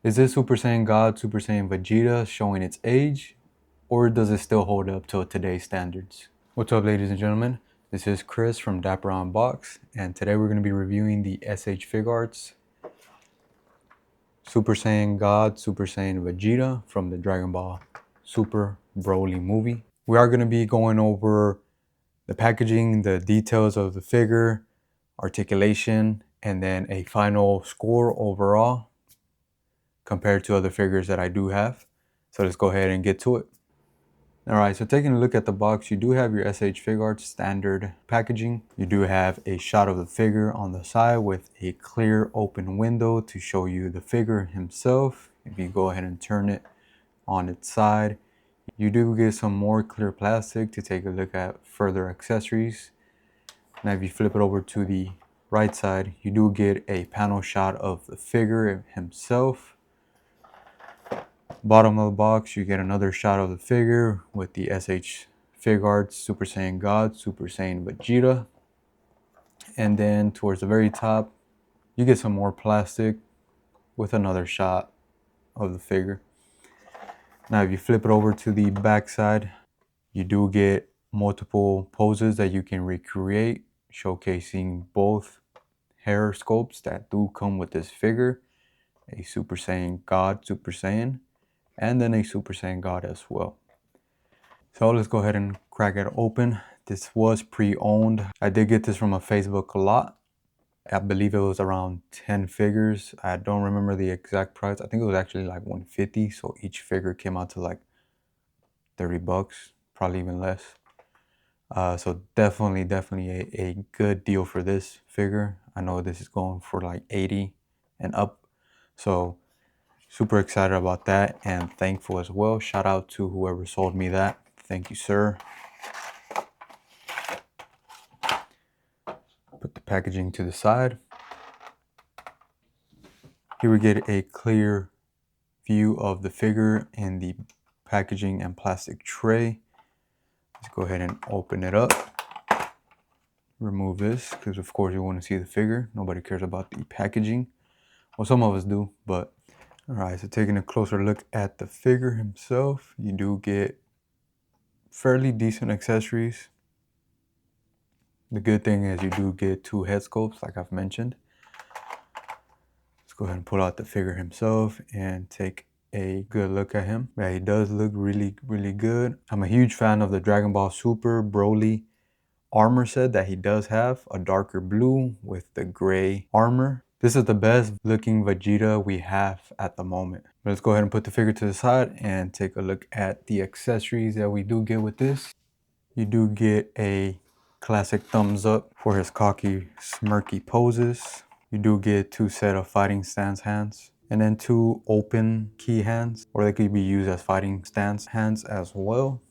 Is this Super Saiyan God, Super Saiyan Vegeta showing its age, or does it still hold up to today's standards? What's up, ladies and gentlemen? This is Chris from Dapper Unbox, and today we're going to be reviewing the S.H.Figuarts Super Saiyan God, Super Saiyan Vegeta from the Dragon Ball Super Broly movie. We are going to be going over the packaging, the details of the figure, articulation, and then a final score overall compared to other figures that I do have. So let's go ahead and get to it. Alright, so taking a look at the box, you do have your S.H.Figuarts standard packaging. You do have a shot of the figure on the side with a clear open window to show you the figure himself. If you go ahead and turn it on its side, you do get some more clear plastic to take a look at further accessories. Now if you flip it over to the right side, you do get a panel shot of the figure himself. Bottom of the box, you get another shot of the figure with the S.H.Figuarts Super Saiyan God, Super Saiyan Vegeta. And then towards the very top, you get some more plastic with another shot of the figure. Now if you flip it over to the back side, you do get multiple poses that you can recreate, showcasing both hair sculpts that do come with this figure. A Super Saiyan God, Super Saiyan, and then a Super Saiyan God as well. So let's go ahead and crack it open. This was pre-owned. I did get this from a Facebook lot. I believe it was around 10 figures. I don't remember the exact price. I think it was actually like 150. So each figure came out to like 30 bucks, probably even less. So definitely a good deal for this figure. I know this is going for like 80 and up. So super excited about that and thankful as well. Shout out to whoever sold me that. Thank you, sir. Put the packaging to the side. Here we get a clear view of the figure in the packaging and plastic tray. Let's go ahead and open it up. Remove this because of course you want to see the figure. Nobody cares about the packaging. Well, some of us do, but all right, so taking a closer look at the figure himself, you do get fairly decent accessories. The good thing is you do get 2 head sculpts like I've mentioned. Let's go ahead and pull out the figure himself and take a good look at him. Yeah, he does look really good. I'm a huge fan of the Dragon Ball Super Broly armor set that he does have, a darker blue with the gray armor. This is the best looking Vegeta we have at the moment. Let's go ahead and put the figure to the side and take a look at the accessories that we do get with this. You do get a classic thumbs up for his cocky, smirky poses. You do get 2 set of fighting stance hands and then 2 open key hands, or they could be used as fighting stance hands as well.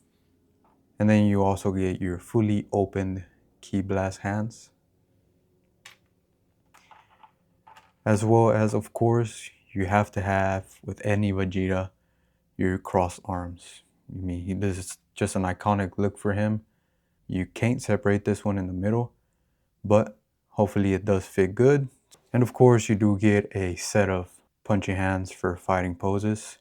And then you also get your fully opened key blast hands. As well as, of course, you have to have, with any Vegeta, your crossed arms. I mean, this is just an iconic look for him. You can't separate this one in the middle, but hopefully it does fit good. And of course, you do get a set of punchy hands for fighting poses.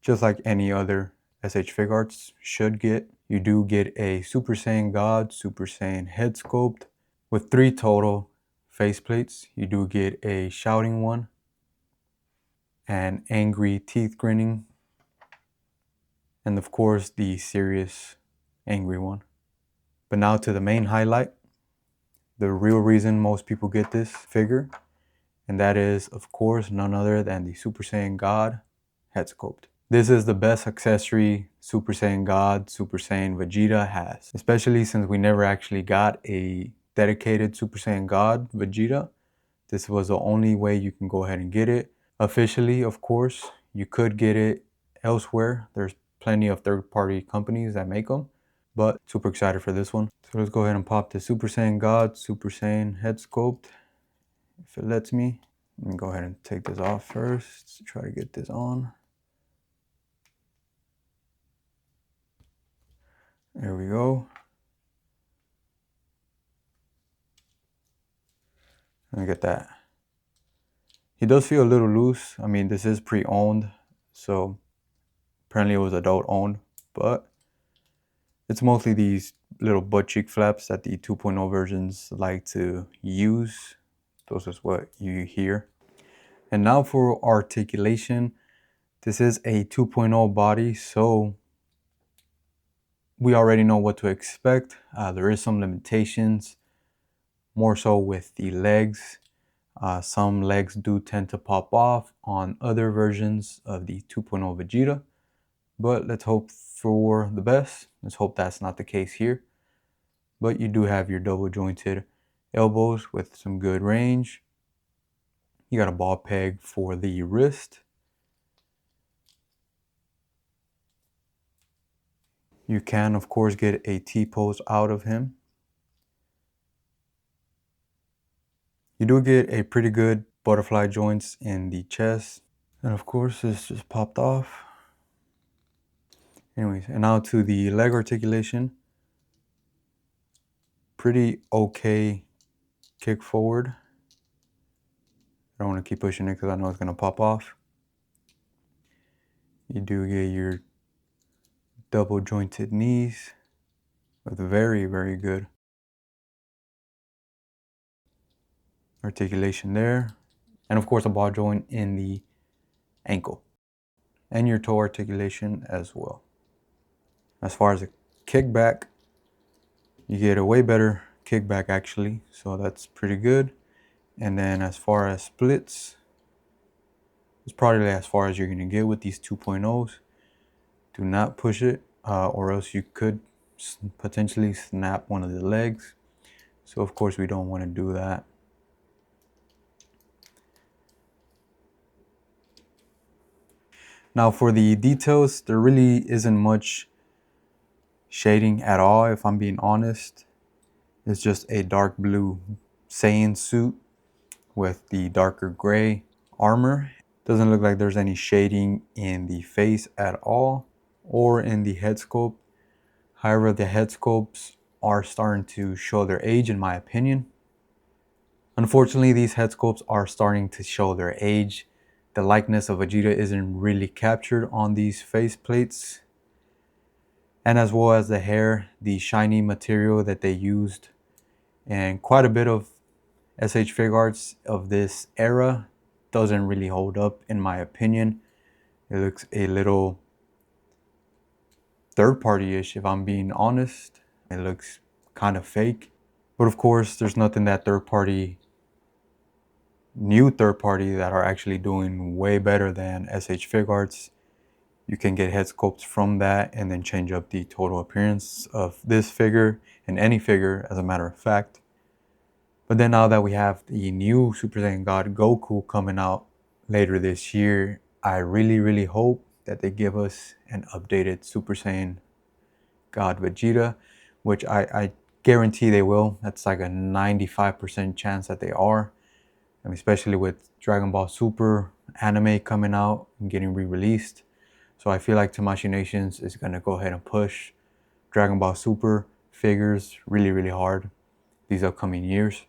Just like any other S.H.Figuarts should get. You do get a Super Saiyan God, Super Saiyan head sculpt with 3 total faceplates. You do get a shouting one, an angry teeth grinning, and of course the serious angry one. But now to the main highlight, the real reason most people get this figure, and that is of course none other than the Super Saiyan God head sculpt. This is the best accessory Super Saiyan God, Super Saiyan Vegeta has, especially since we never actually got a dedicated Super Saiyan God Vegeta. This was the only way you can go ahead and get it. Officially, of course, you could get it elsewhere. There's plenty of third-party companies that make them, but super excited for this one. So let's go ahead and pop the Super Saiyan God, Super Saiyan head sculpt, if it lets me. Let me go ahead and take this off first to try to get this on. There we go. Let me get that. He does feel a little loose. I mean, this is pre-owned, so apparently it was adult owned, but it's mostly these little butt cheek flaps that the 2.0 versions like to use. Those is what you hear. And now for articulation. This is a 2.0 body, so we already know what to expect. There is some limitations, more so with the legs. Some legs do tend to pop off on other versions of the 2.0 Vegeta, but let's hope for the best. Let's hope that's not the case here. But you do have your double jointed elbows with some good range. You got a ball peg for the wrist. You can, of course, get a T-pose out of him. You do get a pretty good butterfly joints in the chest. And of course, this just popped off. Anyways, and now to the leg articulation. Pretty okay kick forward. I don't want to keep pushing it because I know it's going to pop off. You do get your double jointed knees with very, very good articulation there. And of course, a ball joint in the ankle. And your toe articulation as well. As far as a kickback, you get a way better kickback actually, so that's pretty good. And then as far as splits, it's probably as far as you're going to get with these 2.0s. Do not push it, or else you could potentially snap one of the legs. So of course we don't want to do that. Now for the details, there really isn't much shading at all, if I'm being honest. It's just a dark blue Saiyan suit with the darker gray armor. Doesn't look like there's any shading in the face at all or in the head sculpt. However, the head sculpts are starting to show their age in my opinion. Unfortunately, these head sculpts are starting to show their age. The likeness of Vegeta isn't really captured on these face plates. And as well as the hair, the shiny material that they used, and quite a bit of S.H.Figuarts of this era doesn't really hold up in my opinion. It looks a little third party-ish if I'm being honest. It looks kind of fake. But of course, there's nothing that new third party that are actually doing way better than S.H.Figuarts. You can get head sculpts from that and then change up the total appearance of this figure and any figure as a matter of fact. But then now that we have the new Super Saiyan God Goku coming out later this year, I really hope that they give us an updated Super Saiyan God Vegeta, which I guarantee they will. That's like a 95% chance that they are. I mean, especially with Dragon Ball Super anime coming out and getting re-released. So I feel like Tamashii Nations is going to go ahead and push Dragon Ball Super figures really hard these upcoming years.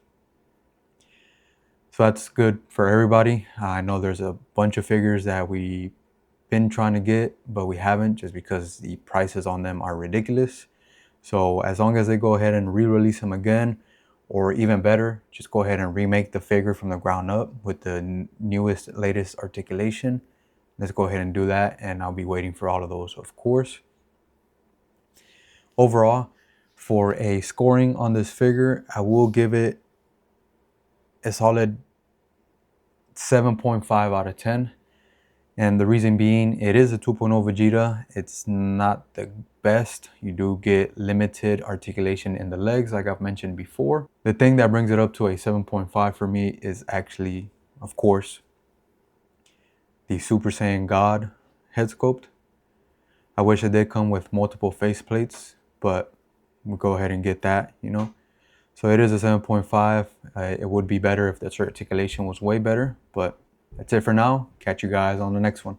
So that's good for everybody. I know there's a bunch of figures that we've been trying to get, but we haven't just because the prices on them are ridiculous. So as long as they go ahead and re-release them again, or even better, just go ahead and remake the figure from the ground up with the newest, latest articulation. Let's go ahead and do that, and I'll be waiting for all of those, of course. Overall, for a scoring on this figure, I will give it a solid 7.5 out of 10. And the reason being, it is a 2.0 Vegeta. It's not the best. You do get limited articulation in the legs, like I've mentioned before. The thing that brings it up to a 7.5 for me is actually, of course, the Super Saiyan God head sculpt. I wish it did come with multiple face plates, but we'll go ahead and get that, you know. So it is a 7.5. It would be better if the articulation was way better, but that's it for now. Catch you guys on the next one.